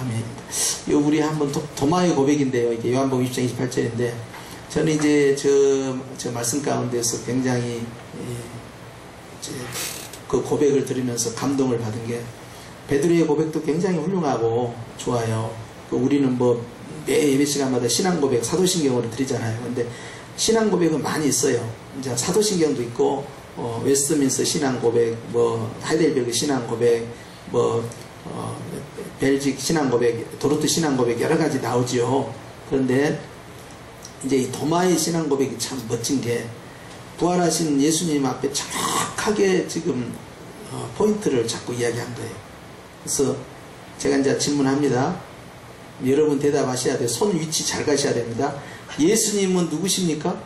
아멘입니다. 요 우리 한번 도마의 고백인데요. 이게 요한복음 20장 28절인데 저는 이제 저 말씀 가운데서 굉장히 이제 그 고백을 들으면서 감동을 받은 게 베드로의 고백도 굉장히 훌륭하고 좋아요. 우리는 뭐 매 예배 시간마다 신앙 고백, 사도신경으로 드리잖아요. 근데 신앙 고백은 많이 있어요. 이제 사도신경도 있고 웨스트민스터 신앙 고백, 뭐 하이델베르그 신앙 고백, 뭐 벨직 신앙 고백, 도르트 신앙 고백 여러 가지 나오지요. 그런데 이제 이 도마의 신앙 고백이 참 멋진 게 부활하신 예수님 앞에 정확하게 지금 포인트를 자꾸 이야기한 거예요. 그래서 제가 이제 질문합니다. 여러분 대답하셔야 돼요. 손 위치 잘 가셔야 됩니다. 예수님은 누구십니까?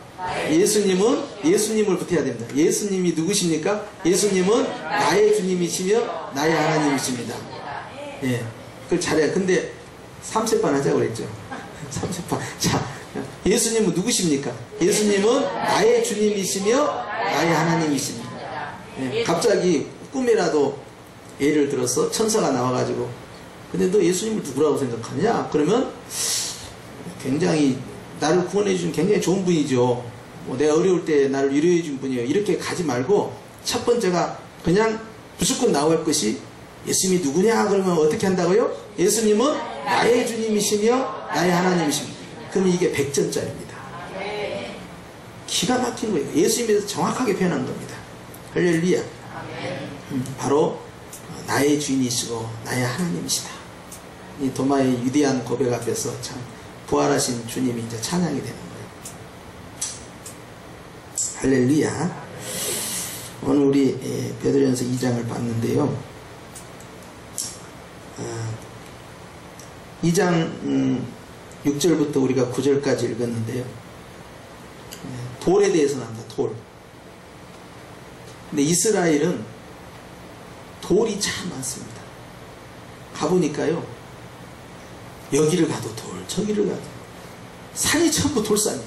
예수님을 붙여야 됩니다. 예수님이 누구십니까? 예수님은 나의 주님이시며 나의 하나님이십니다. 예, 그걸 잘해요. 근데 3세판 하자고 그랬죠. 3세판. 자, 예수님은 누구십니까? 예수님은 나의 주님이시며 나의 하나님이십니다. 예, 갑자기 꿈이라도 예를 들어서 천사가 나와가지고 근데 너 예수님을 누구라고 생각하냐? 그러면 굉장히 나를 구원해 준 굉장히 좋은 분이죠. 내가 어려울 때 나를 위로해 준 분이에요. 이렇게 가지 말고 첫 번째가 그냥 무조건 나올 것이 예수님이 누구냐? 그러면 어떻게 한다고요? 예수님은 나의 주님이시며 나의 하나님이십니다. 그럼 이게 100점짜리입니다. 기가 막힌 거예요. 예수님에서 정확하게 표현한 겁니다. 할렐루야. 바로 나의 주인이시고 나의 하나님이시다. 이 도마의 위대한 고백 앞에서 참 부활하신 주님이 이제 찬양이 되는 거예요. 할렐루야. 오늘 우리 베드로전서 2장을 봤는데요. 2장 6절부터 우리가 9절까지 읽었는데요. 돌에 대해서 나옵니다. 돌. 근데 이스라엘은 돌이 참 많습니다. 가보니까요. 여기를 가도 돌, 저기를 가도 산이 전부 돌산이에요.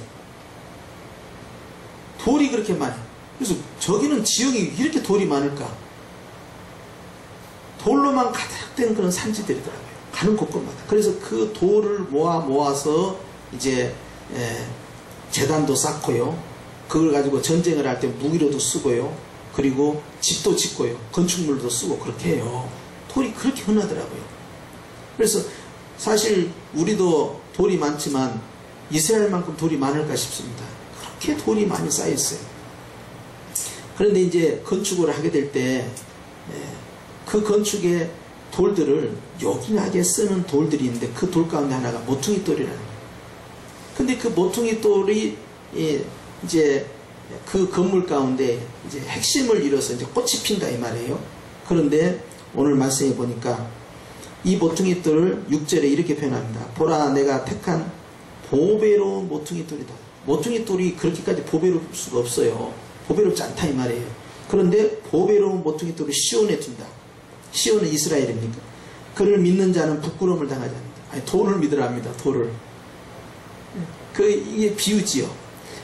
돌이 그렇게 많아요. 그래서 저기는 지형이 이렇게 돌이 많을까? 돌로만 가득된 그런 산지들이더라고요. 가는 곳곳마다. 그래서 그 돌을 모아서 이제 재단도 쌓고요. 그걸 가지고 전쟁을 할 때 무기로도 쓰고요. 그리고 집도 짓고요. 건축물도 쓰고 그렇게 해요. 돌이 그렇게 흔하더라고요. 그래서 사실 우리도 돌이 많지만 이스라엘만큼 돌이 많을까 싶습니다. 그렇게 돌이 많이 쌓여있어요. 그런데 이제 건축을 하게 될 때 그 건축의 돌들을 요긴하게 쓰는 돌들이 있는데 그 돌 가운데 하나가 모퉁이 돌이라는 거예요. 근데 그 모퉁이 돌이 이제 그 건물 가운데 이제 핵심을 이뤄서 이제 꽃이 핀다 이 말이에요. 그런데 오늘 말씀해 보니까 이 모퉁이 돌을 6절에 이렇게 표현합니다. 보라 내가 택한 보배로운 모퉁이 돌이다. 모퉁이 돌이 그렇게까지 보배로울 수가 없어요. 보배롭지 않다 이 말이에요. 그런데 보배로운 모퉁이 돌을 시온에 둔다. 시온은 이스라엘입니까? 그를 믿는 자는 부끄러움을 당하지 않는다. 아니 돌을 믿으라 합니다. 돌을. 이게 비유지요.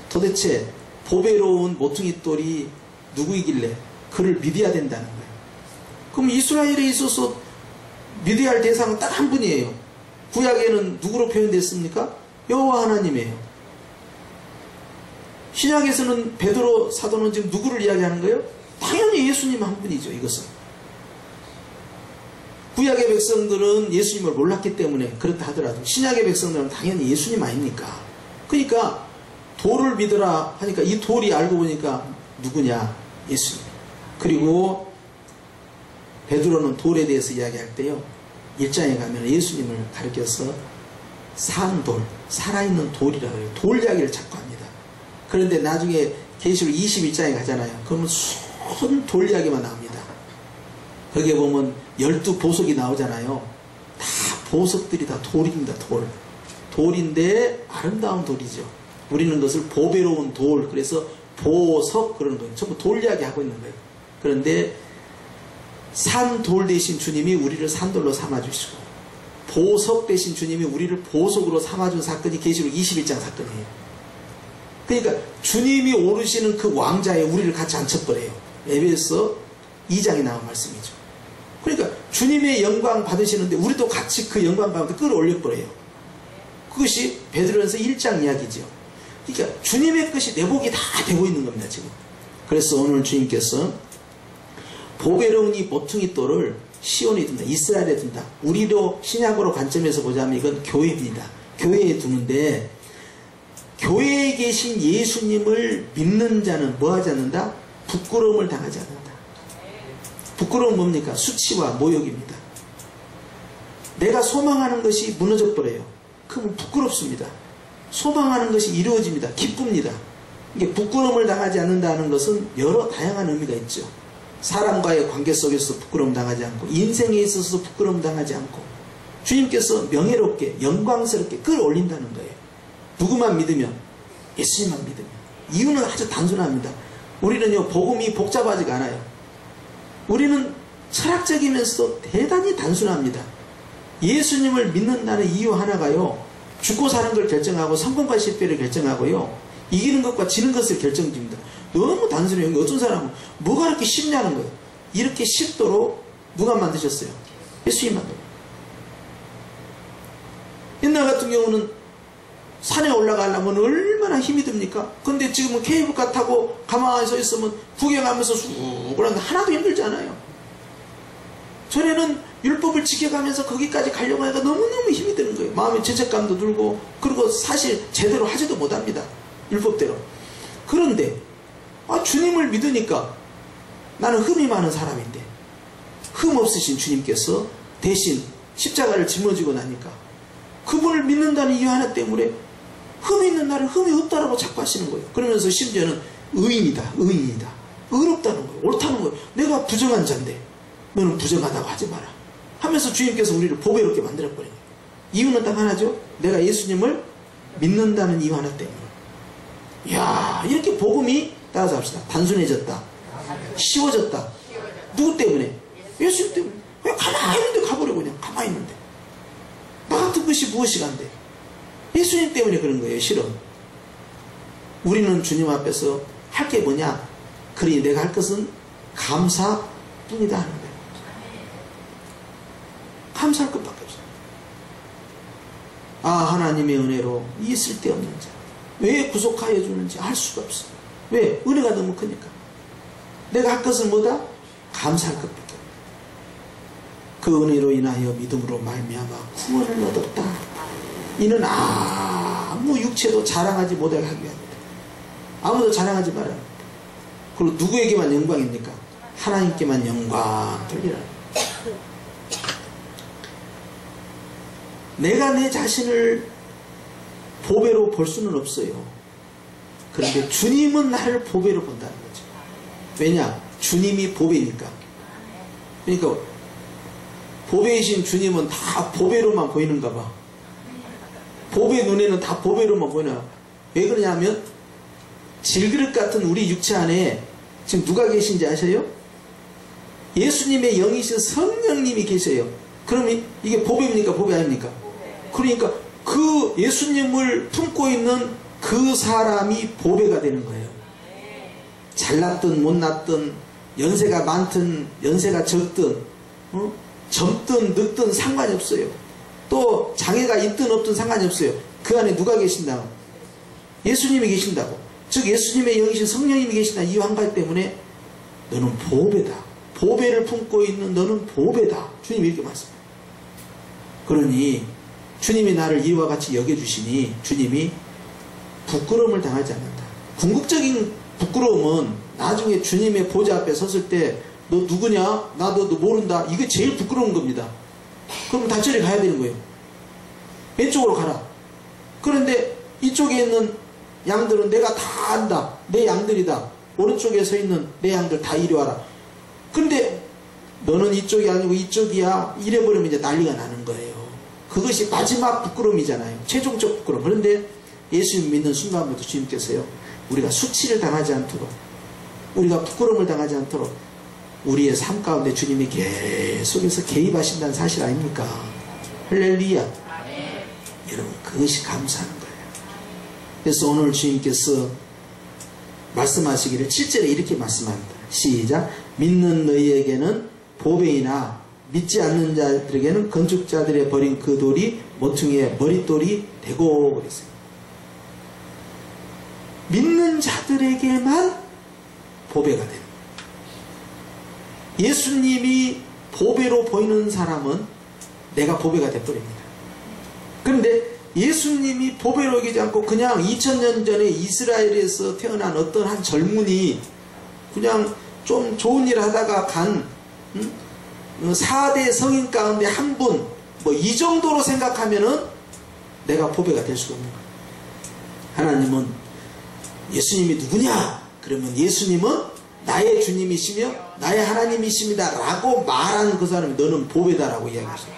도대체 보배로운 모퉁이 돌이 누구이길래 그를 믿어야 된다는 거예요. 그럼 이스라엘에 있어서 믿어야 할 대상은 딱 한 분이에요. 구약에는 누구로 표현됐습니까? 여호와 하나님이에요. 신약에서는 베드로 사도는 지금 누구를 이야기하는 거예요? 당연히 예수님 한 분이죠. 이것은 구약의 백성들은 예수님을 몰랐기 때문에 그렇다 하더라도 신약의 백성들은 당연히 예수님 아닙니까? 그러니까 돌을 믿으라 하니까 이 돌이 알고 보니까 누구냐? 예수님. 그리고 베드로는 돌에 대해서 이야기할 때요. 1장에 가면 예수님을 가리켜서 산 돌, 살아있는 돌이라고 해요. 돌 이야기를 자꾸 합니다. 그런데 나중에 계시록 21장에 가잖아요. 그러면 순 돌 이야기만 나옵니다. 거기에 보면 12보석이 나오잖아요. 다 보석들이 다 돌입니다. 돌. 돌인데 아름다운 돌이죠. 우리는 그것을 보배로운 돌, 그래서 보석 그러는 거예요. 전부 돌 이야기 하고 있는 거예요. 그런데 산돌 대신 주님이 우리를 산돌로 삼아주시고 보석 대신 주님이 우리를 보석으로 삼아준 사건이 계시록 21장 사건이에요. 그러니까 주님이 오르시는 그 왕자에 우리를 같이 앉혀버려요. 에베소 2장에 나온 말씀이죠. 그러니까 주님의 영광 받으시는데 우리도 같이 그 영광 가운데 끌어올려버려요. 그것이 베드로전서 1장 이야기죠. 그러니까 주님의 것이 내 복이 다 되고 있는 겁니다, 지금. 그래서 오늘 주님께서 보배로운 이 모퉁이 돌을 시온에 둔다, 이스라엘에 둔다. 우리도 신약으로 관점에서 보자면 이건 교회입니다. 교회에 두는데, 교회에 계신 예수님을 믿는 자는 뭐 하지 않는다? 부끄러움을 당하지 않는다. 부끄러움은 뭡니까? 수치와 모욕입니다. 내가 소망하는 것이 무너져 버려요. 그러면 부끄럽습니다. 소망하는 것이 이루어집니다. 기쁩니다. 이게 부끄러움을 당하지 않는다는 것은 여러 다양한 의미가 있죠. 사람과의 관계 속에서 부끄러움 당하지 않고, 인생에 있어서도 부끄러움 당하지 않고, 주님께서 명예롭게 영광스럽게 끌어올린다는 거예요. 누구만 믿으면? 예수님만 믿으면. 이유는 아주 단순합니다. 우리는요, 복음이 복잡하지가 않아요. 우리는 철학적이면서도 대단히 단순합니다. 예수님을 믿는다는 이유 하나가요, 죽고 사는 걸 결정하고 성공과 실패를 결정하고요, 이기는 것과 지는 것을 결정집니다. 너무 단순해요. 어떤 사람은 뭐가 이렇게 쉽냐는 거예요. 이렇게 쉽도록 누가 만드셨어요? 예수님 만들어요. 옛날 같은 경우는 산에 올라가려면 얼마나 힘이 듭니까? 근데 지금은 케이블카 타고 가만히 서 있으면 구경하면서 쑥 그러는데 하나도 힘들지 않아요. 전에는 율법을 지켜가면서 거기까지 가려고 하니까 너무너무 힘이 드는 거예요. 마음에 죄책감도 들고, 그리고 사실 제대로 하지도 못합니다. 율법대로. 그런데 주님을 믿으니까 나는 흠이 많은 사람인데 흠 없으신 주님께서 대신 십자가를 짊어지고 나니까 그분을 믿는다는 이유 하나 때문에 흠이 있는 나를 흠이 없다라고 자꾸 하시는 거예요. 그러면서 심지어는 의인이다, 의인이다, 의롭다는 거예요. 옳다는 거예요. 내가 부정한 자인데 너는 부정하다고 하지 마라 하면서 주님께서 우리를 보배롭게 만들어버려요. 이유는 딱 하나죠. 내가 예수님을 믿는다는 이유 하나 때문에. 이야, 이렇게 복음이, 따라서 합시다, 단순해졌다, 쉬워졌다. 누구 때문에? 예수님 때문에. 왜 가만히 있는데 가버려. 그냥 가만히 있는데 나 같은 것이 무엇이 간대? 예수님 때문에 그런 거예요. 실은 우리는 주님 앞에서 할 게 뭐냐? 그러니 내가 할 것은 감사뿐이다 하는 거예요. 감사할 것밖에 없어요. 하나님의 은혜로 이 쓸데없는 자 왜 구속하여 주는지 알 수가 없어요. 왜? 은혜가 너무 크니까. 내가 할 것은 뭐다? 감사할 것밖에 없다. 그 은혜로 인하여 믿음으로 말미암아 구원을 얻었다. 이는 아무 육체도 자랑하지 못하게 하기 위함이다. 아무도 자랑하지 말아야 합니다. 그리고 누구에게만 영광입니까? 하나님께만 영광 돌리라. 내가 내 자신을 보배로 볼 수는 없어요. 그런데 주님은 나를 보배로 본다는 거죠. 왜냐? 주님이 보배니까. 그러니까 보배이신 주님은 다 보배로만 보이는가 봐. 보배 눈에는 다 보배로만 보이나. 왜 그러냐면 질그릇 같은 우리 육체 안에 지금 누가 계신지 아세요? 예수님의 영이신 성령님이 계세요. 그러면 이게 보배입니까? 보배 아닙니까? 그러니까 그 예수님을 품고 있는 그 사람이 보배가 되는 거예요. 잘났든 못났든 연세가 많든 연세가 적든 젊든 늙든 상관이 없어요. 또 장애가 있든 없든 상관이 없어요. 그 안에 누가 계신다고? 예수님이 계신다고. 즉 예수님의 영이신 성령님이 계신다. 이 한 가지 때문에 너는 보배다. 보배를 품고 있는 너는 보배다. 주님이 이렇게 말씀합니다. 그러니 주님이 나를 이와 같이 여겨주시니 주님이 부끄러움을 당하지 않는다. 궁극적인 부끄러움은 나중에 주님의 보좌 앞에 섰을 때 너 누구냐? 나도 너 모른다. 이게 제일 부끄러운 겁니다. 그럼 다 저리 가야 되는 거예요. 왼쪽으로 가라. 그런데 이쪽에 있는 양들은 내가 다 안다. 내 양들이다. 오른쪽에 서 있는 내 양들 다 이리 와라. 그런데 너는 이쪽이 아니고 이쪽이야. 이래버리면 이제 난리가 나는 거예요. 그것이 마지막 부끄러움이잖아요. 최종적 부끄러움. 그런데 예수님 믿는 순간부터 주님께서요, 우리가 수치를 당하지 않도록, 우리가 부끄러움을 당하지 않도록 우리의 삶 가운데 주님이 계속해서 개입하신다는 사실 아닙니까? 할렐루야. 여러분, 그것이 감사하는 거예요. 그래서 오늘 주님께서 말씀하시기를 7절에 이렇게 말씀합니다. 시작. 믿는 너희에게는 보배이나 믿지 않는 자들에게는 건축자들의 버린 그 돌이 모퉁이의 머릿돌이 되고 그랬어요. 믿는 자들에게만 보배가 됩니다. 예수님이 보배로 보이는 사람은 내가 보배가 돼버립니다. 그런데 예수님이 보배로 여기지 않고 그냥 2000년 전에 이스라엘에서 태어난 어떤 한 젊은이 그냥 좀 좋은 일 하다가 간 4대 성인 가운데 한 분, 뭐 이 정도로 생각하면은 내가 보배가 될 수가 없는 거예요. 하나님은 예수님이 누구냐? 그러면 예수님은 나의 주님이시며 나의 하나님이십니다 라고 말하는 그 사람이 너는 보배다라고 이야기했어요.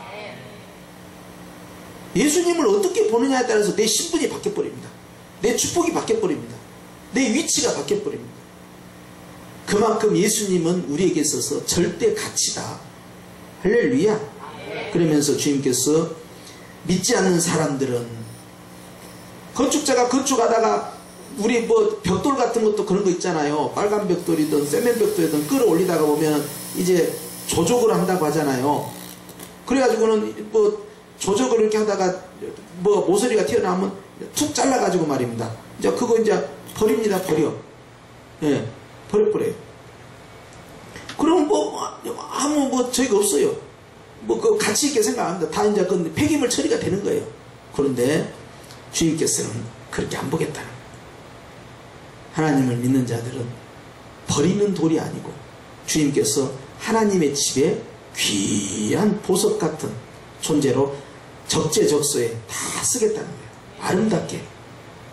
예수님을 어떻게 보느냐에 따라서 내 신분이 바뀌어버립니다. 내 축복이 바뀌어버립니다. 내 위치가 바뀌어버립니다. 그만큼 예수님은 우리에게 있어서 절대 가치다. 할렐루야. 그러면서 주님께서 믿지 않는 사람들은 건축자가 건축하다가 우리 뭐 벽돌 같은 것도 그런 거 있잖아요. 빨간 벽돌이든 세멘 벽돌이든 끌어올리다가 보면 이제 조적을 한다고 하잖아요. 그래가지고는 뭐 조적을 이렇게 하다가 뭐 모서리가 튀어나오면 툭 잘라가지고 말입니다. 이제 그거 이제 버립니다. 버려. 예, 버려버려요. 그럼 뭐 아무 뭐 저희가 없어요. 뭐 그 가치 있게 생각합니다. 다 이제 그 폐기물 처리가 되는 거예요. 그런데 주님께서는 그렇게 안 보겠다는 거예요. 하나님을 믿는 자들은 버리는 돌이 아니고 주님께서 하나님의 집에 귀한 보석 같은 존재로 적재적소에 다 쓰겠다는 거예요. 아름답게.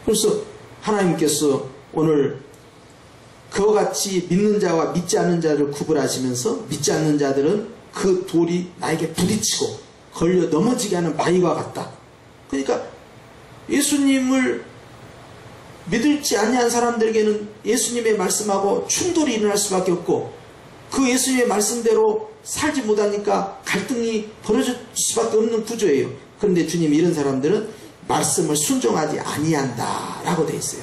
그래서 하나님께서 오늘 그와 같이 믿는 자와 믿지 않는 자를 구분하시면서 믿지 않는 자들은 그 돌이 나에게 부딪히고 걸려 넘어지게 하는 바위와 같다. 그러니까 예수님을 믿을지 아니한 사람들에게는 예수님의 말씀하고 충돌이 일어날 수밖에 없고 그 예수님의 말씀대로 살지 못하니까 갈등이 벌어질 수밖에 없는 구조예요. 그런데 주님이 이런 사람들은 말씀을 순종하지 아니한다 라고 되어 있어요.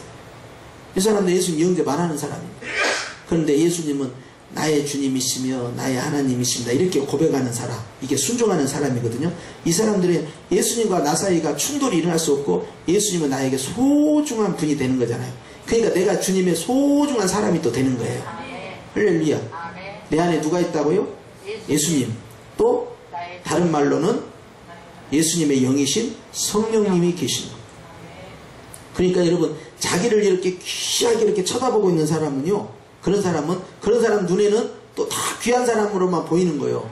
이 사람들 예수님 영접 안 하는 사람입니다. 그런데 예수님은 나의 주님이시며 나의 하나님이십니다 이렇게 고백하는 사람, 이게 순종하는 사람이거든요. 이 사람들은 예수님과 나 사이가 충돌이 일어날 수 없고 예수님은 나에게 소중한 분이 되는 거잖아요. 그러니까 내가 주님의 소중한 사람이 또 되는 거예요. 할렐루야. 내 안에 누가 있다고요? 예수님. 또 다른 말로는 예수님의 영이신 성령님이 계신 것. 그러니까 여러분 자기를 이렇게 귀하게 이렇게 쳐다보고 있는 사람은요, 그런 사람 눈에는 또 다 귀한 사람으로만 보이는 거예요.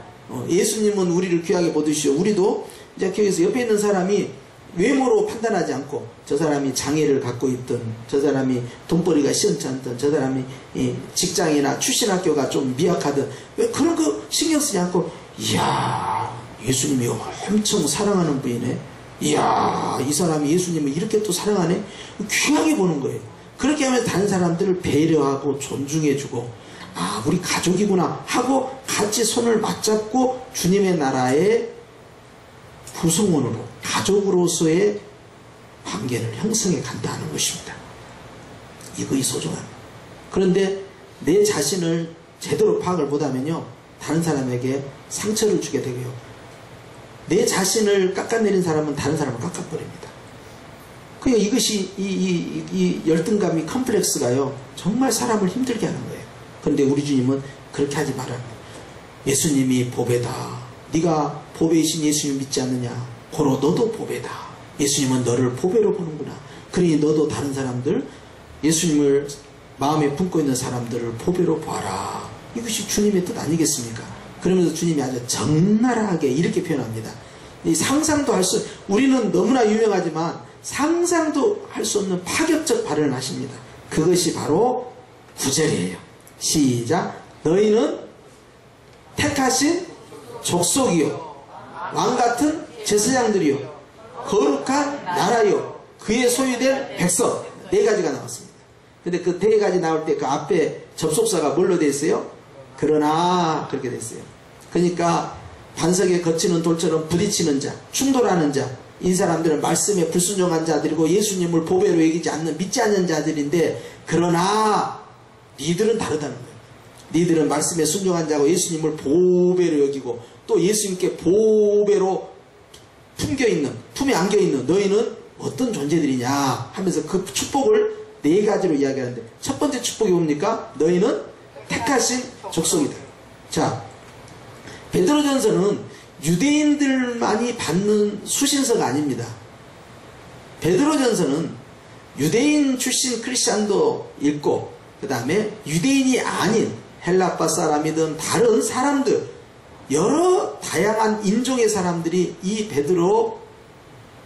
예수님은 우리를 귀하게 보듯이요, 우리도 이제 여기서 옆에 있는 사람이 외모로 판단하지 않고 저 사람이 장애를 갖고 있든 저 사람이 돈벌이가 시원치 않든 저 사람이 직장이나 출신 학교가 좀 미약하든 왜 그런 거 신경 쓰지 않고 이야 예수님이 엄청 사랑하는 분이네, 이야 이 사람이 예수님을 이렇게 또 사랑하네, 귀하게 보는 거예요. 그렇게 하면 다른 사람들을 배려하고 존중해주고 아 우리 가족이구나 하고 같이 손을 맞잡고 주님의 나라의 구성원으로 가족으로서의 관계를 형성해 간다는 것입니다. 이거이 소중한. 그런데 내 자신을 제대로 파악을 못하면요 다른 사람에게 상처를 주게 되고요, 내 자신을 깎아내린 사람은 다른 사람을 깎아버립니다. 그러니까 이것이 이 열등감이 컴플렉스가요 정말 사람을 힘들게 하는 거예요. 그런데 우리 주님은 그렇게 하지 말아요. 예수님이 보배다. 네가 보배이신 예수님 믿지 않느냐? 고로 너도 보배다. 예수님은 너를 보배로 보는구나. 그러니 너도 다른 사람들, 예수님을 마음에 품고 있는 사람들을 보배로 봐라. 이것이 주님의 뜻 아니겠습니까? 그러면서 주님이 아주 적나라하게 이렇게 표현합니다. 이 상상도 우리는 너무나 유명하지만 상상도 할 수 없는 파격적 발언을 하십니다. 그것이 바로 9절이에요. 시작. 너희는 택하신 족속이요 왕같은 제사장들이요 거룩한 나라요 그의 소유된 백성. 4가지가 나왔습니다. 근데 그 4가지 나올 때 그 앞에 접속사가 뭘로 되어 있어요? 그러나 그렇게 되어 있어요. 그러니까 반석에 거치는 돌처럼 부딪히는 자, 충돌하는 자, 이 사람들은 말씀에 불순종한 자들이고 예수님을 보배로 여기지 않는 믿지 않는 자들인데, 그러나 니들은 다르다는 거예요. 니들은 말씀에 순종한 자고 예수님을 보배로 여기고 또 예수님께 보배로 품에 안겨있는 너희는 어떤 존재들이냐 하면서 그 축복을 네 가지로 이야기하는데, 첫 번째 축복이 뭡니까? 너희는 택하신 족속이다. 자, 베드로전서는 유대인들만이 받는 수신서가 아닙니다. 베드로전서는 유대인 출신 크리스찬도 읽고, 그 다음에 유대인이 아닌 헬라파 사람이든 다른 사람들, 여러 다양한 인종의 사람들이 이 베드로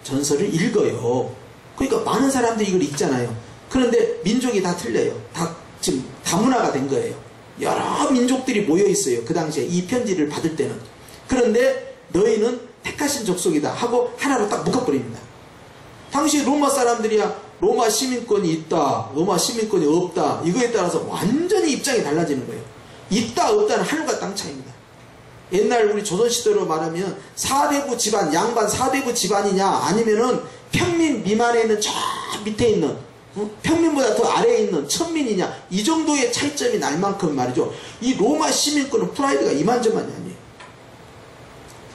전서를 읽어요. 그러니까 많은 사람들이 이걸 읽잖아요. 그런데 민족이 다 틀려요. 다 지금 다문화가 된 거예요. 여러 민족들이 모여 있어요. 그 당시에 이 편지를 받을 때는. 그런데 너희는 택하신 족속이다 하고 하나로 딱 묶어버립니다. 당시 로마 사람들이야 로마 시민권이 있다, 로마 시민권이 없다, 이거에 따라서 완전히 입장이 달라지는 거예요. 있다 없다는 하늘과 땅 차이입니다. 옛날 우리 조선시대로 말하면 사대부 집안, 양반 사대부 집안이냐 아니면은 평민 미만에 있는 저 밑에 있는 평민보다 더 아래에 있는 천민이냐, 이 정도의 차이점이 날 만큼 말이죠. 이 로마 시민권은 프라이드가 이만저만이 아니에요.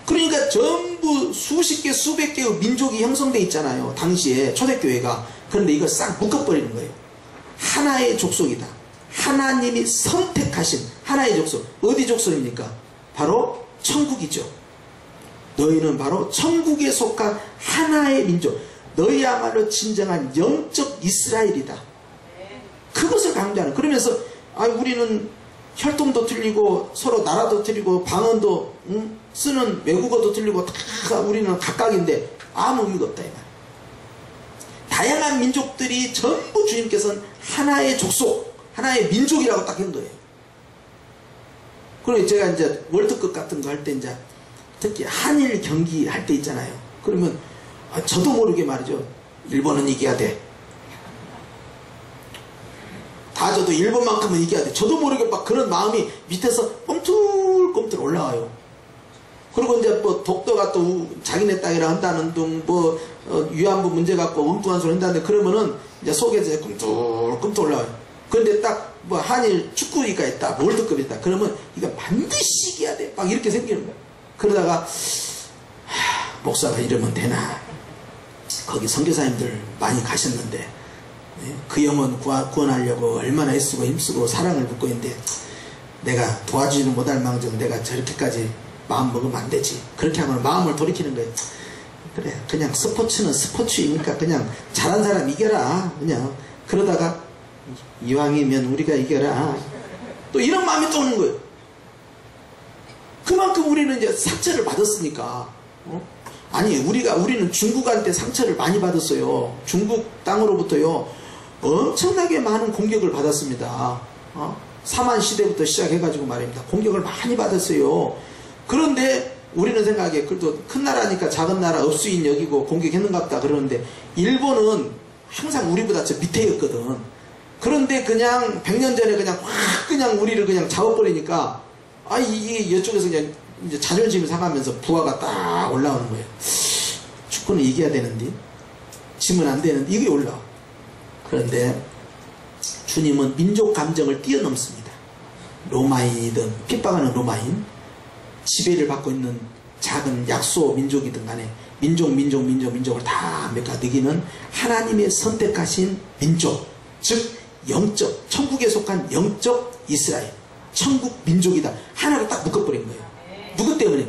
그러니까 전부 수십 개 수백 개의 민족이 형성되어 있잖아요. 당시에 초대교회가. 그런데 이걸 싹 묶어버리는 거예요. 하나의 족속이다. 하나님이 선택하신 하나의 족속. 어디 족속입니까? 바로 천국이죠. 너희는 바로 천국에 속한 하나의 민족, 너희야말로 진정한 영적 이스라엘이다. 그것을 강조하는. 그러면서 우리는 혈통도 틀리고 서로 나라도 틀리고 방언도 쓰는 외국어도 틀리고 다 우리는 각각인데 아무 의미가 없다 이 말. 다양한 민족들이 전부 주님께서는 하나의 족속, 하나의 민족이라고 딱 한 거예요. 그리고 제가 이제 월드컵 같은 거 할 때 이제 특히 한일 경기 할 때 있잖아요. 그러면 저도 모르게 말이죠. 일본은 이겨야 돼. 다 저도 일본만큼은 이겨야 돼. 저도 모르게 막 그런 마음이 밑에서 꼼틀꼼틀 올라와요. 그리고 이제 뭐 독도가 또 자기네 땅이라 한다는 둥, 뭐 위안부 문제 갖고 엉뚱한 소리 한다는데 그러면은 이제 속에서 꿈틀꿈틀 올라와요. 그런데 딱 뭐 한일 축구가 있다, 월드컵이 있다. 그러면 이거 반드시 이겨야 돼. 막 이렇게 생기는 거예요. 그러다가 목사가 이러면 되나? 거기 선교사님들 많이 가셨는데 그 영혼 구원하려고 얼마나 애쓰고 힘쓰고 사랑을 붓고 있는데 내가 도와주지는 못할 망정 내가 저렇게까지 마음 먹으면 안 되지. 그렇게 하면 마음을 돌이키는 거예요. 그래, 그냥 스포츠는 스포츠이니까 그냥 잘한 사람 이겨라. 그냥 그러다가 이왕이면 우리가 이겨라. 또 이런 마음이 또 오는 거예요. 그만큼 우리는 이제 상처를 받았으니까. 아니 우리는 중국한테 상처를 많이 받았어요. 중국 땅으로부터요 엄청나게 많은 공격을 받았습니다. 사만 시대부터 시작해가지고 말입니다. 공격을 많이 받았어요. 그런데 우리는 생각에 그래도 큰 나라니까 작은 나라 업수인 여기고 공격했는갑다 그러는데 일본은 항상 우리보다 저 밑에였거든. 그런데 그냥 100년 전에 그냥 확 그냥 우리를 그냥 잡아버리니까 이게 이쪽에서 그냥 이제 자존심을 상하면서 부하가 딱 올라오는 거예요. 축구는 이겨야 되는데 지면 안 되는데 이게 올라와. 그런데 주님은 민족 감정을 뛰어넘습니다. 로마인이든 핍박하는 로마인, 지배를 받고 있는 작은 약소 민족이든 간에 민족을 다 메꿔드기는 하나님의 선택하신 민족, 즉 영적, 천국에 속한 영적 이스라엘, 천국 민족이다. 하나로 딱 묶어버린 거예요. 누구 때문에?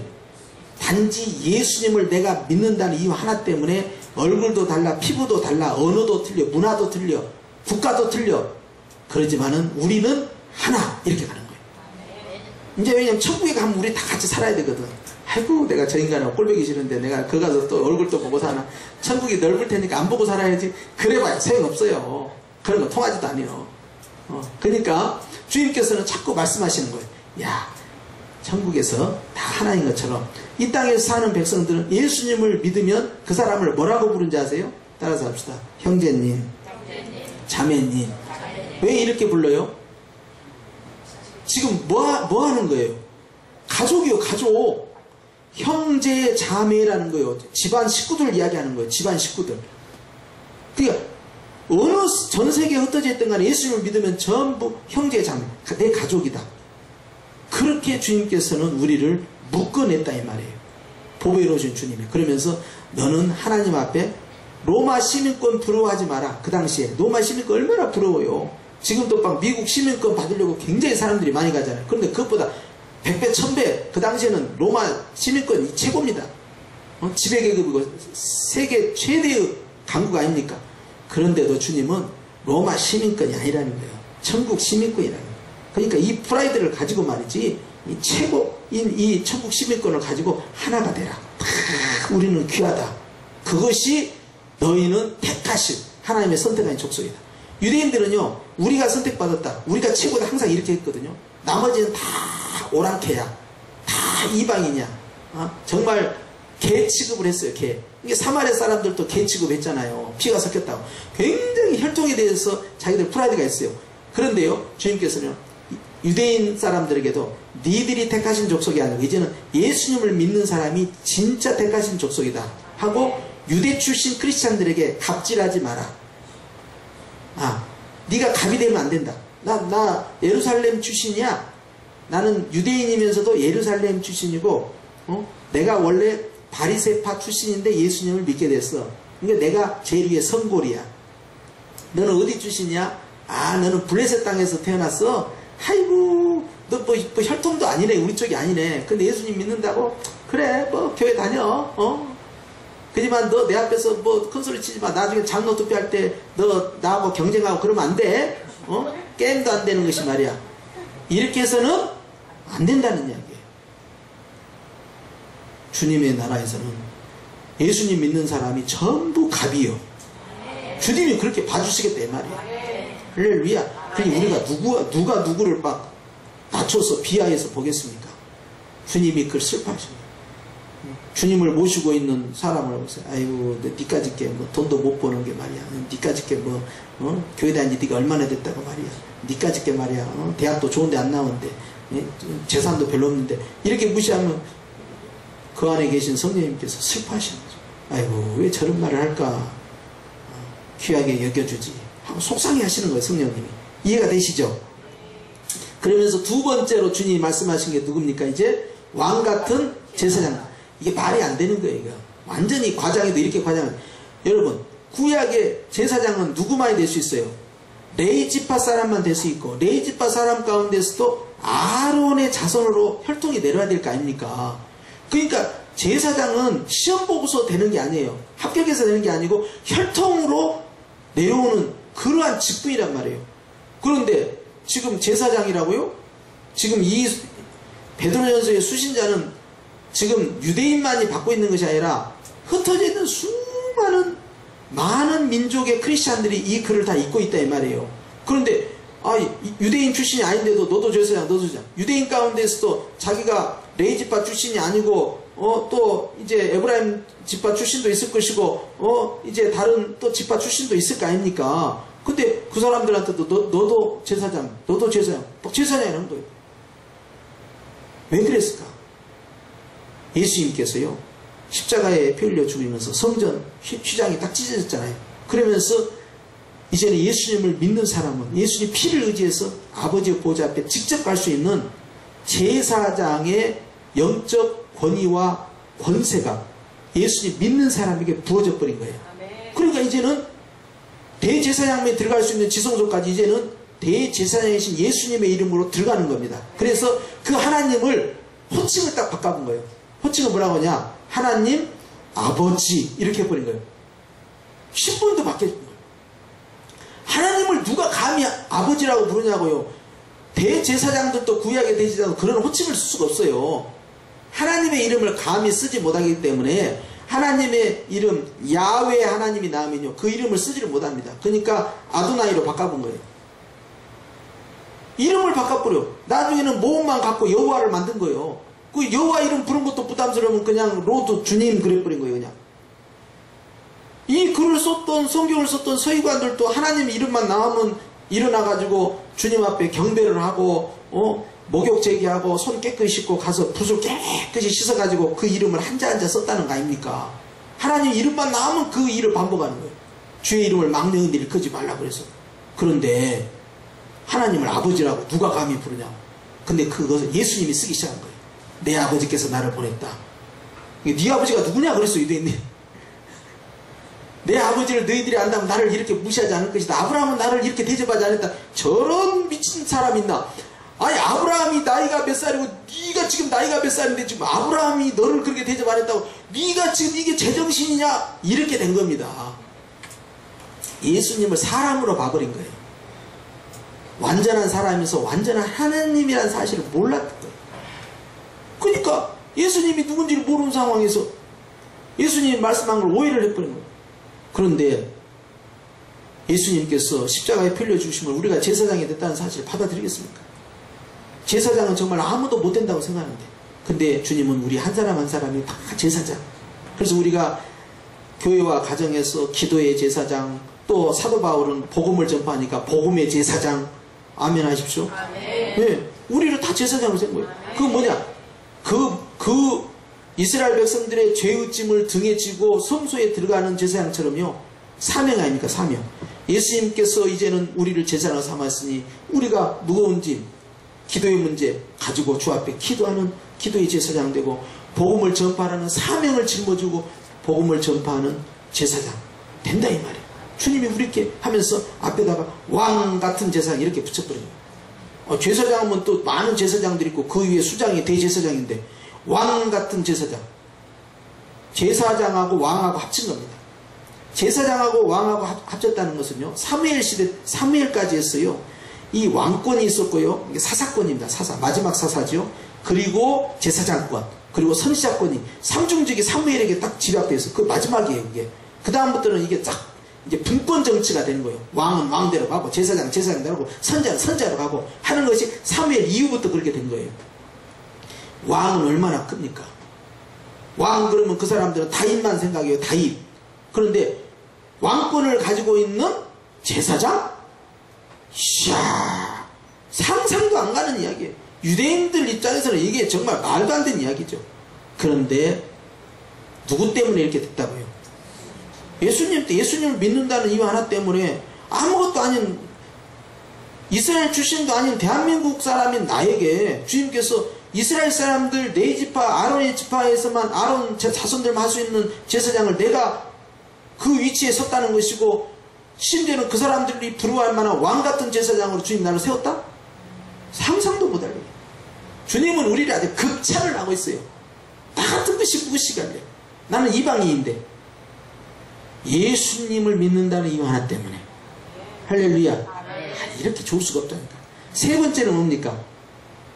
단지 예수님을 내가 믿는다는 이유 하나 때문에 얼굴도 달라, 피부도 달라, 언어도 틀려, 문화도 틀려, 국가도 틀려. 그러지만은 우리는 하나 이렇게 가는 거예요. 이제 왜냐면 천국에 가면 우리 다 같이 살아야 되거든. 아이고 내가 저 인간하고 꼴보기 싫은데 내가 거 가서 또 얼굴도 보고 사나. 천국이 넓을 테니까 안 보고 살아야지. 그래봐야 소용없어요. 그런 거 통하지도 않아요. 그러니까 주님께서는 자꾸 말씀하시는 거예요. 야, 천국에서 다 하나인 것처럼 이 땅에서 사는 백성들은 예수님을 믿으면 그 사람을 뭐라고 부른지 아세요? 따라서 합시다. 형제님, 자매님. 왜 이렇게 불러요? 지금 뭐 하는 거예요? 가족이요, 가족. 형제, 자매라는 거예요. 집안 식구들 이야기하는 거예요. 집안 식구들. 그러니까 어느 전 세계에 흩어져 있던 간에 예수님을 믿으면 전부 형제, 자매, 내 가족이다. 그렇게 주님께서는 우리를 묶어냈다 이 말이에요. 보배로우신 주님이. 그러면서 너는 하나님 앞에 로마 시민권 부러워하지 마라. 그 당시에 로마 시민권 얼마나 부러워요. 지금도 막 미국 시민권 받으려고 굉장히 사람들이 많이 가잖아요. 그런데 그것보다 100배 1000배 그 당시에는 로마 시민권이 최고입니다. 지배계급이고 세계 최대의 강국 아닙니까? 그런데도 주님은 로마 시민권이 아니라는 거예요. 천국 시민권이라는 거예요. 그러니까 이 프라이드를 가지고 말이지, 이 최고인 이 천국 시민권을 가지고 하나가 되라. 우리는 귀하다. 그것이 너희는 택하신 하나님의 선택한 족속이다. 유대인들은요, 우리가 선택받았다, 우리가 최고다, 항상 이렇게 했거든요. 나머지는 다 오랑캐야, 다 이방이냐. 정말 개 취급을 했어요. 개. 이게 사마리아 사람들도 개 취급했잖아요. 피가 섞였다고. 굉장히 혈통에 대해서 자기들 프라이드가 있어요. 그런데요, 주님께서는 유대인 사람들에게도 니들이 택하신 족속이 아니고 이제는 예수님을 믿는 사람이 진짜 택하신 족속이다 하고, 유대 출신 크리스찬들에게 갑질하지 마라. 네가 갑이 되면 안 된다. 나 예루살렘 출신이야. 나는 유대인이면서도 예루살렘 출신이고, 내가 원래 바리새파 출신인데 예수님을 믿게 됐어. 그러니까 내가 제일 위에 성골이야. 너는 어디 출신이야? 너는 블레셋 땅에서 태어났어? 아이고, 너 뭐 혈통도 아니네. 우리 쪽이 아니네. 근데 예수님 믿는다고? 그래, 뭐 교회 다녀. 그지만 너 내 앞에서 뭐 큰소리 치지 마. 나중에 장로 투표할 때 너 나하고 경쟁하고 그러면 안 돼. 게임도 안 되는 것이 말이야. 이렇게 해서는 안 된다는 이야기예요. 주님의 나라에서는 예수님 믿는 사람이 전부 갑이요. 주님이 그렇게 봐주시겠다 이 말이야. 할렐루야. 그러니 우리가 누가 누구를 막 낮춰서 비하해서 보겠습니까? 주님이 그걸 슬퍼하십니다. 주님을 모시고 있는 사람을 보세요. 아이고, 니까짓 게 뭐 돈도 못 버는 게 말이야. 니까짓 게 뭐 교회 다닌 지 니가 얼마나 됐다고 말이야. 니까짓 게 말이야. 대학도 좋은데 안 나오는데 재산도 별로 없는데 이렇게 무시하면 그 안에 계신 성령님께서 슬퍼하시는 거죠. 아이고, 왜 저런 말을 할까? 귀하게 여겨주지 하고 속상해 하시는 거예요. 성령님이. 이해가 되시죠? 그러면서 두 번째로 주님이 말씀하신 게 누굽니까? 이제 왕같은 제사장. 이게 말이 안 되는 거예요. 이거. 완전히 과장해도 이렇게 과장해. 여러분, 구약의 제사장은 누구만이 될 수 있어요? 레위 지파 사람만 될 수 있고, 레위 지파 사람 가운데서도 아론의 자손으로 혈통이 내려야 될 거 아닙니까? 그러니까 제사장은 시험 보고서 되는 게 아니에요. 합격해서 되는 게 아니고 혈통으로 내려오는 그러한 직분이란 말이에요. 그런데 지금 제사장이라고요? 지금 이 베드로전서의 수신자는 지금 유대인만이 받고 있는 것이 아니라 흩어져 있는 많은 민족의 크리스찬들이 이 글을 다 읽고 있다 이 말이에요. 그런데 유대인 출신이 아닌데도 너도 제사장, 너도 제사장. 유대인 가운데서도 자기가 레위 지파 출신이 아니고 또 이제 에브라임 지파 출신도 있을 것이고 이제 다른 또 지파 출신도 있을 거 아닙니까? 근데 그 사람들한테도 너도 제사장, 너도 제사장, 제사장이라는 거예요. 왜 그랬을까? 예수님께서요, 십자가에 피 흘려 죽으면서 성전 휘장이 딱 찢어졌잖아요. 그러면서 이제는 예수님을 믿는 사람은 예수님 피를 의지해서 아버지의 보좌 앞에 직접 갈 수 있는 제사장의 영적 권위와 권세가 예수님 믿는 사람에게 부어져 버린 거예요. 그러니까 이제는 대제사장에 들어갈 수 있는 지성소까지 이제는 대제사장이신 예수님의 이름으로 들어가는 겁니다. 그래서 그 하나님을 호칭을 딱 바꿔본 거예요. 호칭은 뭐라고 하냐? 하나님 아버지 이렇게 해버린 거예요. 신분도 바뀌어진 거예요. 하나님을 누가 감히 아버지라고 부르냐고요. 대제사장들도 구약의 대제사장도 그런 호칭을 쓸 수가 없어요. 하나님의 이름을 감히 쓰지 못하기 때문에 하나님의 이름 야훼 하나님이 나오면요 그 이름을 쓰지를 못합니다. 그러니까 아도나이로 바꿔본 거예요. 이름을 바꿔버려. 나중에는 모음만 갖고 여호와를 만든 거예요. 그 여호와 이름 부른 것도 부담스러우면 그냥 로드 주님 그래버린 거예요. 그냥 이 글을 썼던 성경을 썼던 서기관들도 하나님 이름만 나오면 일어나가지고 주님 앞에 경배를 하고 목욕 제기하고 손 깨끗이 씻고 가서 붓을 깨끗이 씻어가지고 그 이름을 한자 한자 썼다는 거 아닙니까? 하나님 이름만 나오면 그 일을 반복하는 거예요. 주의 이름을 망령히 일컫지 말라고 그래서. 그런데 하나님을 아버지라고 누가 감히 부르냐? 근데 그것을 예수님이 쓰기 시작한 거예요. 내 아버지께서 나를 보냈다. 네 아버지가 누구냐 그랬어요, 유대인님. 내 아버지를 너희들이 안다면 나를 이렇게 무시하지 않을 것이다. 아브라함은 나를 이렇게 대접하지 않았다. 저런 미친 사람 있나? 아니, 아브라함이 나이가 몇 살이고 네가 지금 나이가 몇 살인데 지금 아브라함이 너를 그렇게 대접 안 했다고 네가 지금 이게 제정신이냐? 이렇게 된 겁니다. 예수님을 사람으로 봐버린 거예요. 완전한 사람이면서 완전한 하나님이라는 사실을 몰랐던 거예요. 그러니까 예수님이 누군지를 모르는 상황에서 예수님이 말씀한 걸 오해를 해버린 거예요. 그런데 예수님께서 십자가에 풀려 주심을 우리가 제사장이 됐다는 사실을 받아들이겠습니까? 제사장은 정말 아무도 못 된다고 생각하는데, 근데 주님은 우리 한 사람 한 사람이 다 제사장. 그래서 우리가 교회와 가정에서 기도의 제사장, 또 사도 바울은 복음을 전파하니까 복음의 제사장. 아멘 하십시오. 아멘. 네, 우리를 다 제사장으로 센 거예요. 그건 뭐냐? 그 이스라엘 백성들의 죄의짐을 등에 지고 성소에 들어가는 제사장처럼요, 사명 아닙니까? 사명. 예수님께서 이제는 우리를 제사장으로 삼았으니 우리가 무거운 짐, 기도의 문제 가지고 주 앞에 기도하는 기도의 제사장 되고, 복음을 전파하는 사명을 짊어지고 복음을 전파하는 제사장 된다 이 말이에요. 주님이 우리께 하면서 앞에다가 왕 같은 제사장 이렇게 붙여버려요. 제사장은 또 많은 제사장들이 있고 그 위에 수장이 대제사장인데 왕 같은 제사장. 제사장하고 왕하고 합친 겁니다. 제사장하고 왕하고 합쳤다는 것은요, 사무엘 시대, 사무엘까지 했어요. 이 왕권이 있었고요, 이게 사사권입니다. 사사, 마지막 사사죠. 그리고 제사장권, 그리고 선지자권이 삼중직이 사무엘에게 딱 집약되어 있어요. 그 마지막이에요, 그게. 그 다음부터는 이게 딱 이제 분권 정치가 되는 거예요. 왕은 왕대로 가고, 제사장은 제사장대로 가고, 선지자는 선지자로 가고 하는 것이 사무엘 이후부터 그렇게 된 거예요. 왕은 얼마나 큽니까? 왕 그러면 그 사람들은 다윗만 생각해요. 다윗. 그런데 왕권을 가지고 있는 제사장? 이야, 상상도 안 가는 이야기예요. 유대인들 입장에서는 이게 정말 말도 안 되는 이야기죠. 그런데 누구 때문에 이렇게 됐다고요? 예수님을 믿는다는 이유 하나 때문에 아무것도 아닌 이스라엘 출신도 아닌 대한민국 사람인 나에게 주님께서 이스라엘 사람들 네 지파, 아론의 지파에서만 아론 자손들만 할 수 있는 제사장을 내가 그 위치에 섰다는 것이고, 심지어는 그 사람들이 부러워할 만한 왕 같은 제사장으로 주님 나를 세웠다? 상상도 못할 일이에요. 주님은 우리를 아주 극찬을 하고 있어요. 나 같은 것이 무엇이길래? 나는 이방인인데. 예수님을 믿는다는 이유 하나 때문에. 할렐루야. 이렇게 좋을 수가 없다니까. 세 번째는 뭡니까?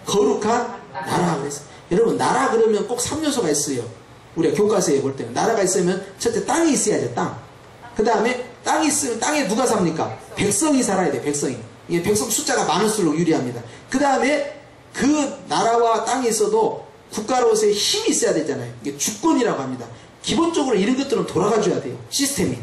거룩한 나라가 있어요. 여러분, 나라 그러면 꼭 3요소가 있어요. 우리가 교과서에 볼 때는. 나라가 있으면 첫째 땅이 있어야죠. 땅. 그 다음에 땅이 있으면 땅에 누가 삽니까? 백성이 살아야 돼요. 백성이. 이게 백성 숫자가 많을수록 유리합니다. 그 다음에 그 나라와 땅이 있어도 국가로서의 힘이 있어야 되잖아요. 이게 주권이라고 합니다. 기본적으로 이런 것들은 돌아가줘야 돼요. 시스템이.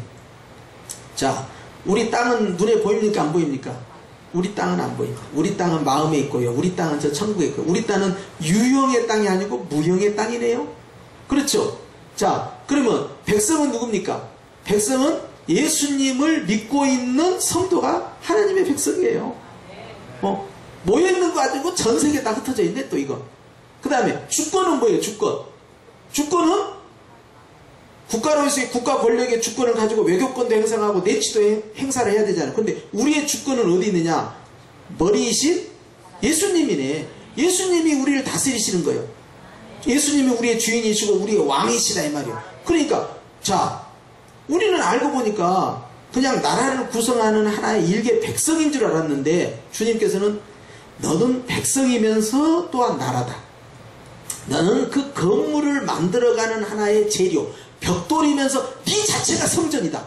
자, 우리 땅은 눈에 보입니까? 안 보입니까? 우리 땅은 안 보입니다. 우리 땅은 마음에 있고요. 우리 땅은 저 천국에 있고요. 우리 땅은 유형의 땅이 아니고 무형의 땅이네요. 그렇죠? 자, 그러면 백성은 누굽니까? 백성은 예수님을 믿고 있는 성도가 하나님의 백성이에요. 모여있는 거 가지고 전 세계에 다 흩어져 있네, 또 이거. 그 다음에 주권은 뭐예요? 주권은 국가로서의 국가 권력의 주권을 가지고 외교권도 행사하고 내치도 행사를 해야 되잖아요. 근데 우리의 주권은 어디 있느냐? 머리이신 예수님이네. 예수님이 우리를 다스리시는 거예요. 예수님이 우리의 주인이시고 우리의 왕이시다 이 말이에요. 그러니까 자, 우리는 알고 보니까 그냥 나라를 구성하는 하나의 일개 백성인 줄 알았는데, 주님께서는 너는 백성이면서 또한 나라다. 너는 그 건물을 만들어가는 하나의 재료, 벽돌이면서 네 자체가 성전이다.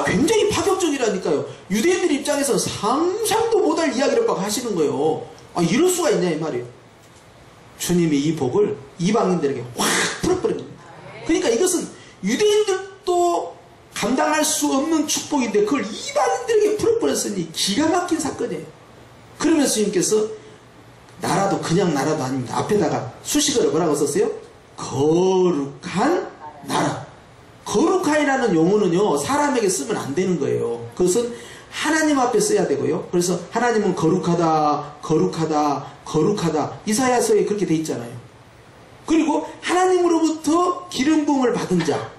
굉장히 파격적이라니까요. 유대인들 입장에서 상상도 못할 이야기를 막 하시는 거예요. 이럴 수가 있냐 이 말이에요. 주님이 이 복을 이방인들에게 확 풀어버린 겁니다. 그러니까 이것은 유대인들도 감당할 수 없는 축복인데 그걸 이방인들에게 풀어버렸으니 기가 막힌 사건이에요. 그러면서 주님께서 나라도 그냥 나라도 아닙니다. 앞에다가 수식어를 뭐라고 썼어요? 거룩한 나라. 거룩한이라는 용어는요, 사람에게 쓰면 안 되는 거예요. 그것은 하나님 앞에 써야 되고요. 그래서 하나님은 거룩하다, 거룩하다, 거룩하다. 이사야서에 그렇게 돼 있잖아요. 그리고 하나님으로부터 기름 부음을 받은 자,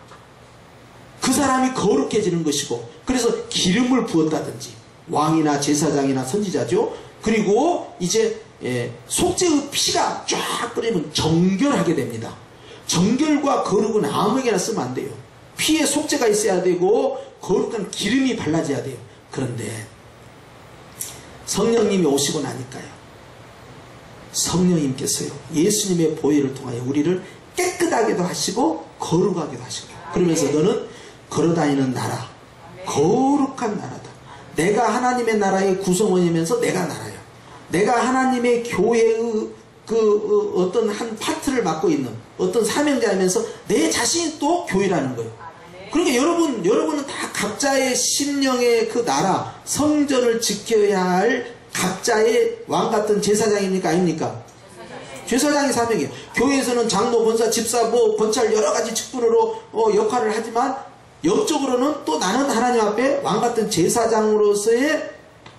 그 사람이 거룩해지는 것이고, 그래서 기름을 부었다든지 왕이나 제사장이나 선지자죠. 그리고 이제 속죄의 피가 쫙 뿌리면 정결하게 됩니다. 정결과 거룩은 아무에게나 쓰면 안 돼요. 피에 속죄가 있어야 되고 거룩한 기름이 발라져야 돼요. 그런데 성령님이 오시고 나니까요, 성령님께서요, 예수님의 보혈을 통하여 우리를 깨끗하게도 하시고 거룩하게도 하시고, 그러면서 너는 걸어다니는 나라, 거룩한 나라다. 내가 하나님의 나라의 구성원이면서 내가 나라요. 내가 하나님의 교회의 어떤 한 파트를 맡고 있는 어떤 사명자이면서 내 자신이 또 교회라는 거예요. 그러니까 여러분은 다 각자의 심령의 그 나라, 성전을 지켜야 할 각자의 왕 같은 제사장입니까? 아닙니까? 제사장의 사명이에요. 교회에서는 장로, 권사, 집사, 권찰 여러 가지 직분으로 역할을 하지만 영적으로는 또 나는 하나님 앞에 왕 같은 제사장으로서의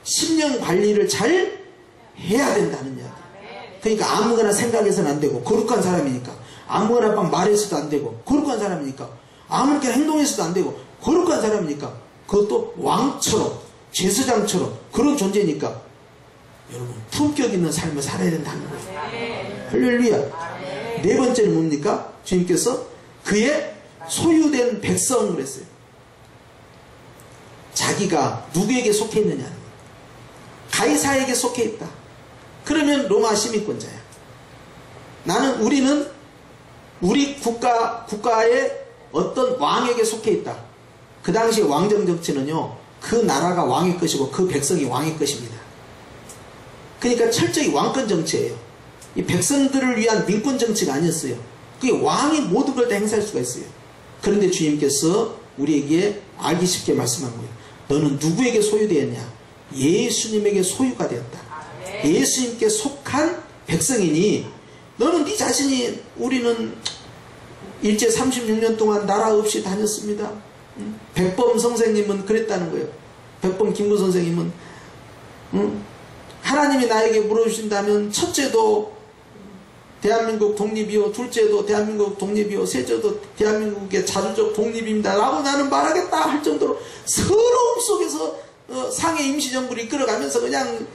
심령 관리를 잘 해야 된다는 이야기. 그러니까 아무거나 생각해서는 안 되고, 거룩한 사람이니까 아무거나 막 말해서도 안 되고, 거룩한 사람이니까 아무렇게 행동해서도 안 되고, 거룩한 사람이니까 그것도 왕처럼 제사장처럼 그런 존재니까 여러분 품격 있는 삶을 살아야 된다는 거예요. 할렐루야. 네 번째는 뭡니까? 주님께서 그의 소유된 백성 그랬어요. 자기가 누구에게 속해 있느냐는 거예요. 가이사에게 속해 있다. 그러면 로마 시민권자야. 우리는 우리 국가의 어떤 왕에게 속해 있다. 그 당시 왕정 정치는요, 그 나라가 왕의 것이고 그 백성이 왕의 것입니다. 그러니까 철저히 왕권 정치예요. 이 백성들을 위한 민권 정치가 아니었어요. 그게 왕이 모든 걸 다 행사할 수가 있어요. 그런데 주님께서 우리에게 알기 쉽게 말씀한 거예요. 너는 누구에게 소유되었냐? 예수님에게 소유가 되었다. 예수님께 속한 백성이니 너는 네 자신이, 우리는 일제 36년 동안 나라 없이 다녔습니다. 백범 선생님은 그랬다는 거예요. 백범 김구 선생님은 하나님이 나에게 물어주신다면 첫째도 대한민국 독립이요, 둘째도 대한민국 독립이요, 셋째도 대한민국의 자주적 독립입니다 라고 나는 말하겠다 할 정도로 서러움 속에서 상해 임시정부를 이끌어가면서 그냥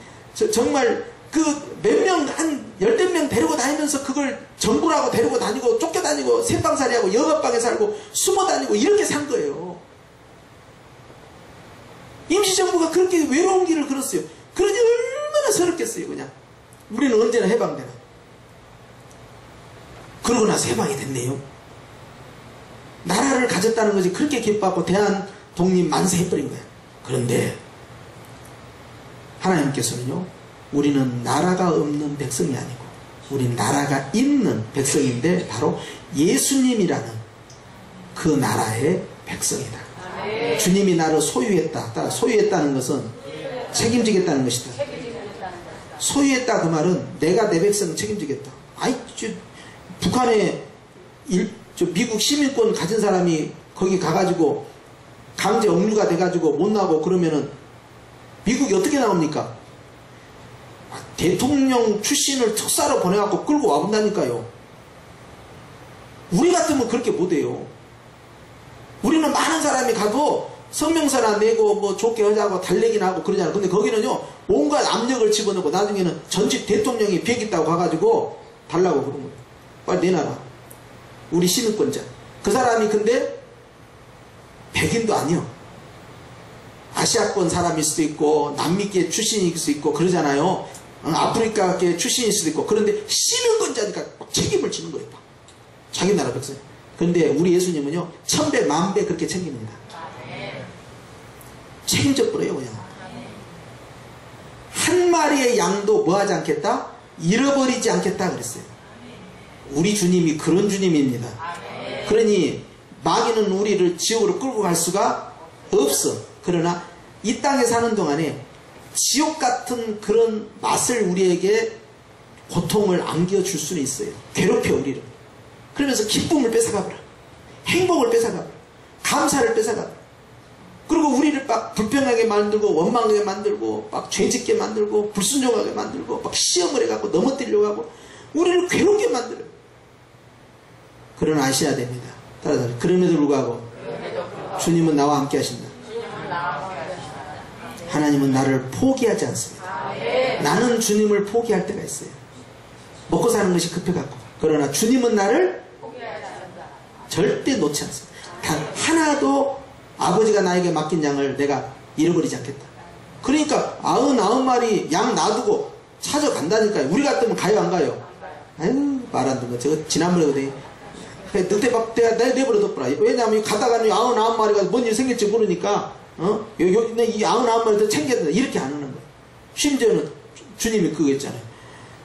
정말 그 몇 명, 한 10명 데리고 다니면서 그걸 정부라고 데리고 다니고 쫓겨다니고 새방살이하고 영업방에 살고 숨어다니고 이렇게 산 거예요. 임시정부가 그렇게 외로운 길을 걸었어요. 그러니 얼마나 서럽겠어요. 그냥 우리는 언제나 해방되나. 그러고 나서 해방이 됐네요. 나라를 가졌다는 것이 그렇게 기뻐하고 대한 독립 만세 해버린 거예요. 그런데 하나님께서는요, 우리는 나라가 없는 백성이 아니고 우린 나라가 있는 백성인데 바로 예수님이라는 그 나라의 백성이다. 주님이 나를 소유했다. 소유했다는 것은 책임지겠다는 것이다. 소유했다 그 말은 내가 내 백성을 책임지겠다. 북한에 미국 시민권 가진 사람이 거기 가가지고 강제 억류가 돼가지고 못 나오고 그러면은 미국이 어떻게 나옵니까? 대통령 출신을 특사로 보내갖고 끌고 와본다니까요. 우리 같으면 그렇게 못해요. 우리는 많은 사람이 가도 성명서나 내고 좋게 하자고 달래기나 하고 그러잖아요. 근데 거기는요, 온갖 압력을 집어넣고 나중에는 전직 대통령이 비행 있다고 가가지고 달라고 그런 거예요. 빨리 내놔라. 우리 시민권자. 그 사람이 근데 백인도 아니요. 아시아권 사람일 수도 있고 남미계 출신일 수도 있고 그러잖아요. 아프리카계 출신일 수도 있고. 그런데 시민권자니까 책임을 지는 거예요. 자기 나라 백성. 그런데 우리 예수님은요, 1000배 만배 그렇게 챙깁니다. 책임져 버려요. 그냥 한 마리의 양도 뭐하지 않겠다? 잃어버리지 않겠다 그랬어요. 우리 주님이 그런 주님입니다. 그러니 마귀는 우리를 지옥으로 끌고 갈 수가 없어. 그러나 이 땅에 사는 동안에 지옥 같은 그런 맛을 우리에게 고통을 안겨줄 수는 있어요. 괴롭혀 우리를. 그러면서 기쁨을 뺏어가버려. 행복을 뺏어가버려. 감사를 뺏어가버려. 그리고 우리를 막 불평하게 만들고 원망하게 만들고 막 죄짓게 만들고 불순종하게 만들고 막 시험을 해갖고 넘어뜨리려고 하고 우리를 괴롭게 만들어요. 그러나 아셔야 됩니다. 따라서 그럼에도 불구하고 주님은 나와 함께 하신다. 하나님은 나를 포기하지 않습니다. 나는 주님을 포기할 때가 있어요. 먹고 사는 것이 급해갖고. 그러나 주님은 나를 절대 놓지 않습니다. 단 하나도 아버지가 나에게 맡긴 양을 내가 잃어버리지 않겠다. 그러니까 99마리 양 놔두고 찾아간다니까요. 우리 같으면 가요 안 가요? 아유 말 안 듣는 거. 저거 지난번에 늑대밥 내버려뒀더라. 왜냐하면 가다가는 99마리가 뭔 일 생길지 모르니까 이 99마리 더 챙겨야 된다. 이렇게 안 하는 거예요. 심지어는 주님이 그거 했잖아요.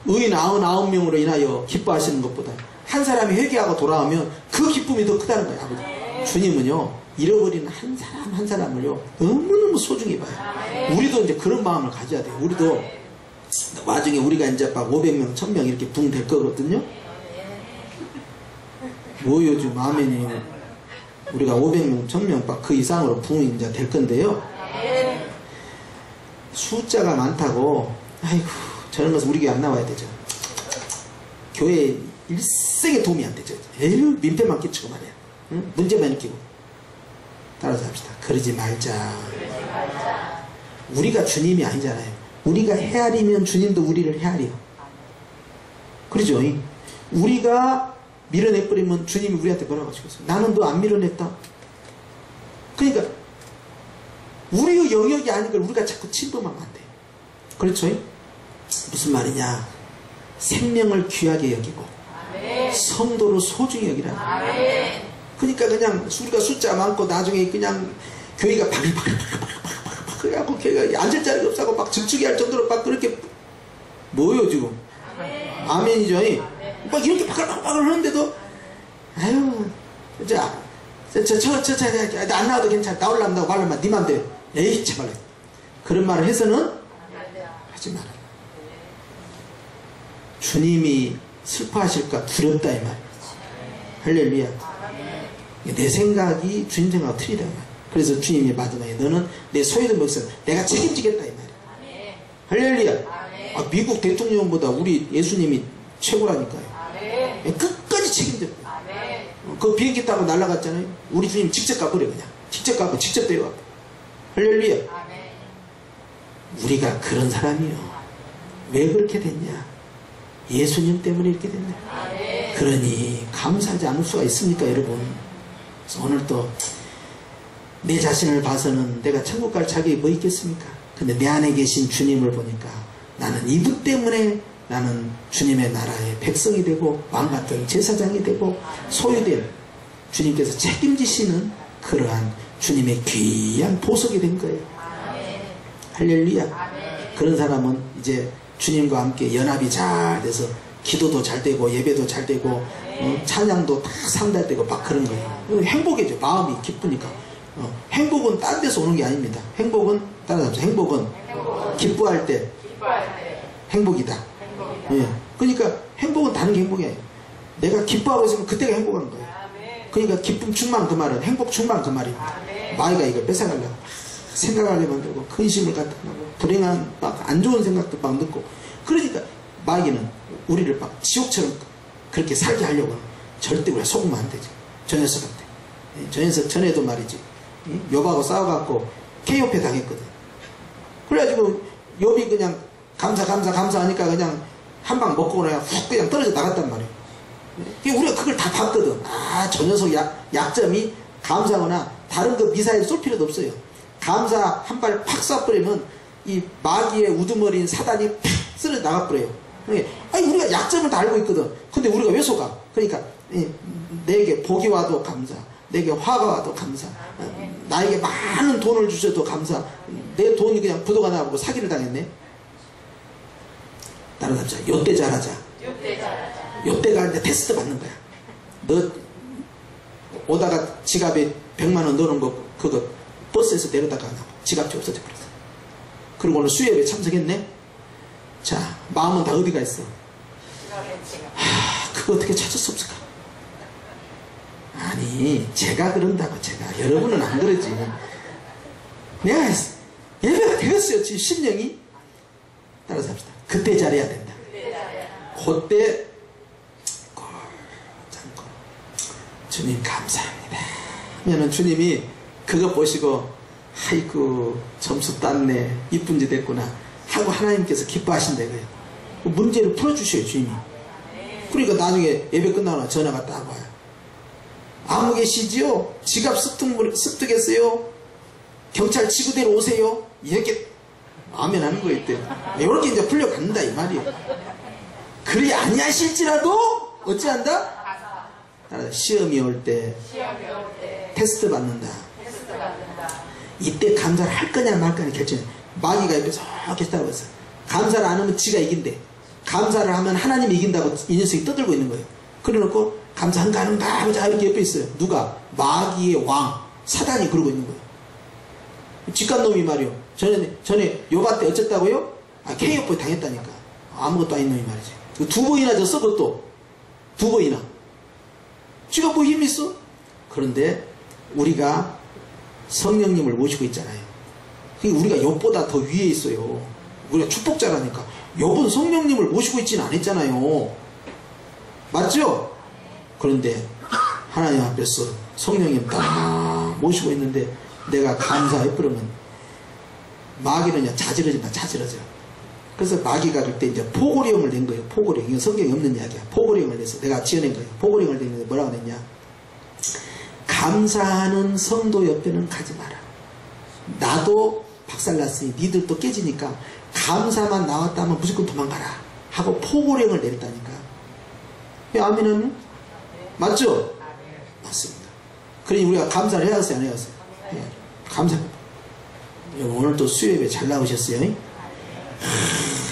의인 99명으로 인하여 기뻐하시는 것보다 한 사람이 회개하고 돌아오면 그 기쁨이 더 크다는 거예요. 아버지. 주님은요 잃어버린 한 사람 한 사람을요 너무너무 소중히 봐요. 우리도 이제 그런 마음을 가져야 돼요. 우리도 나중에 우리가 이제 막 500명 1000명 이렇게 붕 될 거거든요. 뭐 요즘 아멘이 우리가 500명 1000명 막 그 이상으로 붕이 이제 될 건데요. 숫자가 많다고 아이고 저런 것은 우리 교회 안 나와야 되죠. 교회에 일생에 도움이 안 되죠. 에휴 민폐만 끼치고 말이야. 응? 문제만 일으키고. 따라서 합시다. 그러지 말자. 우리가 주님이 아니잖아요. 우리가 헤아리면 주님도 우리를 헤아려. 그러죠. 우리가 밀어내버리면 주님이 우리한테 뭐라고 하시겠어요? 나는 너 안 밀어냈다. 그러니까 우리의 영역이 아닌 걸 우리가 자꾸 침범하면 안 돼요. 그렇죠? 무슨 말이냐? 생명을 귀하게 여기고 성도를 소중히 여기라는 거예요. 그러니까 그냥 우리가 숫자 많고 나중에 그냥 교회가 바글바글 그래갖고 교회가 앉을 자리가 없어서 막 집중이 할 정도로 막 그렇게 뭐예요 지금? 아멘이죠? 막 이렇게 바글바글 하는데도 아유 안 나와도 괜찮아. 나올라면 나오고 말라면 네 맘대로. 에이 참말로 그런 말을 해서는 하지 마라. 주님이 슬퍼하실까 두렵다 이 말이에요. 할렐루야. 내 생각이 주님 생각하고 틀리다 이 말이에요. 그래서 주님이 마지막에 너는 내 소유된 것을 내가 책임지겠다 이 말이에요. 할렐루야. 미국 대통령보다 우리 예수님이 최고라니까요. 끝까지 책임져요. 그 비행기 타고 날아갔잖아요. 우리 주님 직접 가버려 그냥. 직접 가고 직접 데려가고. 할렐루야. 우리가 그런 사람이요. 왜 그렇게 됐냐? 예수님 때문에 이렇게 됐냐? 그러니 감사하지 않을 수가 있습니까 여러분? 그래서 오늘 또 내 자신을 봐서는 내가 천국 갈 자격이 뭐 있겠습니까? 근데 내 안에 계신 주님을 보니까 나는 이분 때문에 나는 주님의 나라의 백성이 되고 왕같은 제사장이 되고 소유된 주님께서 책임지시는 그러한 주님의 귀한 보석이 된 거예요. 할렐루야. 그런 사람은 이제 주님과 함께 연합이 잘 돼서 기도도 잘 되고 예배도 잘 되고 찬양도 다 상달되고 막 그런 거예요. 행복이죠. 마음이 기쁘니까. 행복은 딴 데서 오는 게 아닙니다. 행복은 따라잡죠. 행복은 기뻐할 때 행복이다. 예. 그러니까 행복은 다른 게 행복이 아니에요. 내가 기뻐하고 있으면 그때가 행복한 거예요. 그러니까 기쁨 충만 그 말은 행복 충만 그 말입니다. 마귀가 이걸 뺏어가려고 생각하게 만들고 근심을 갖다 놓고 불행한 막 안 좋은 생각도 막 넣고 그러니까 마귀는 우리를 막 지옥처럼 그렇게 살게 하려고 하는 절대 우리가 속으면 안 되죠. 저 녀석한테. 저 녀석 전에도 말이지. 욥하고 싸워갖고 KO패 당했거든. 그래가지고 욥이 그냥 감사하니까 그냥 한 방 먹고 그냥 훅 그냥 떨어져 나갔단 말이에요. 우리가 그걸 다 봤거든. 저 녀석 약점이 감사거나 다른 그 미사일 쏠 필요도 없어요. 감사 한 발 팍 쏴버리면 이 마귀의 우두머리인 사단이 팍 쓸어 나가버려요. 아니 우리가 약점을 다 알고 있거든. 근데 우리가 왜 속아? 그러니까 내게 복이 와도 감사, 내게 화가 와도 감사, 나에게 많은 돈을 주셔도 감사. 내 돈이 그냥 부도가 나고 사기를 당했네. 따라잡자. 요때 잘하자. 요때가 이제 테스트 받는 거야. 너 오다가 지갑에 100만원 넣어놓은 거 그거 버스에서 내려다가 지갑이 없어져 버렸어. 그리고 오늘 수협에 참석했네. 자, 마음은 다 어디가 있어? 그거 어떻게 찾을 수 없을까? 아니 제가 그런다고 제가. 여러분은 안 그러지. 내가 예배가 되었어요. 지금 심령이. 따라서 합시다. 그때 잘해야 된다. 그때 참고 주님 감사합니다 하면은 주님이 그거 보시고 아이고 점수 땄네 이쁜 짓 됐구나 하고 하나님께서 기뻐하신다 이거예요. 문제를 풀어주셔요 주님이. 그러니까 나중에 예배 끝나고 전화가 딱 와요. 아무 계시지요? 지갑 습득했어요? 경찰 지구대로 오세요? 이렇게 아멘 하는 거예요. 이렇게 이제 풀려간다 이 말이에요. 그리 아니하실지라도 어찌한다? 시험이 올 때 테스트 받는다. 이때 감사를 할 거냐 말 거냐 결정해. 마귀가 옆에서 이렇게 따라고 있어요. 감사를 안 하면 지가 이긴대. 감사를 하면 하나님이 이긴다고 이 녀석이 떠들고 있는 거예요. 그래놓고 감사한가 하는가 하자 이렇게 옆에 있어요. 누가? 마귀의 왕 사단이 그러고 있는 거예요. 직간놈이 말이요. 전에 요바 때 어쨌다고요? K오프 당했다니까. 아무것도 아닌 놈이 말이지. 2번이나 졌어 그것도. 2번이나. 지가 뭐 힘이 있어? 그런데 우리가 성령님을 모시고 있잖아요. 우리가 욥보다 더 위에 있어요. 우리가 축복자라니까. 욥은 성령님을 모시고 있지는 않았잖아요. 맞죠? 그런데 하나님 앞에서 성령님 딱 모시고 있는데 내가 감사해버리면 마귀는요 자지러진다. 자지러져. 그래서 마귀가 그때 이제 포고령을 낸 거예요. 포고령. 이건 성경에 없는 이야기야. 포고령을 내서 내가 지어낸 거예요. 포고령을 냈는데 뭐라고 냈냐? 감사하는 성도 옆에는 가지 마라. 나도 박살났으니 니들도 깨지니까 감사만 나왔다 하면 무조건 도망가라 하고 포고령을 내렸다니까. 아멘은 맞죠? 맞습니다. 그러니 우리가 감사를 해야 했어요? 안 해야 했어요? 감사. 오늘 또 수요예배 잘 나오셨어요?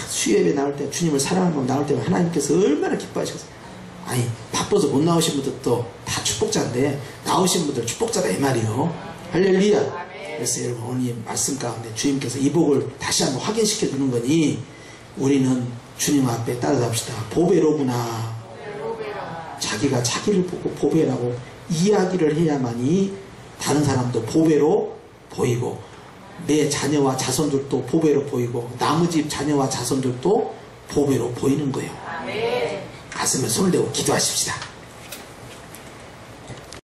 수요예배 나올 때 주님을 사랑하면 나올 때 하나님께서 얼마나 기뻐하셨어요. 아니 바빠서 못 나오신 분들도 다 축복자인데 나오신 분들 축복자다 이 말이요. 할렐루야. 그래서 여러분 오늘 이 말씀 가운데 주님께서 이 복을 다시 한번 확인시켜 주는 거니 우리는 주님 앞에 따라잡시다. 보배로구나. 자기가 자기를 보고 보배라고 이야기를 해야만이 다른 사람도 보배로 보이고 내 자녀와 자손들도 보배로 보이고 나무 집 자녀와 자손들도 보배로 보이는 거예요. 가슴에 손을 대고 기도하십시다.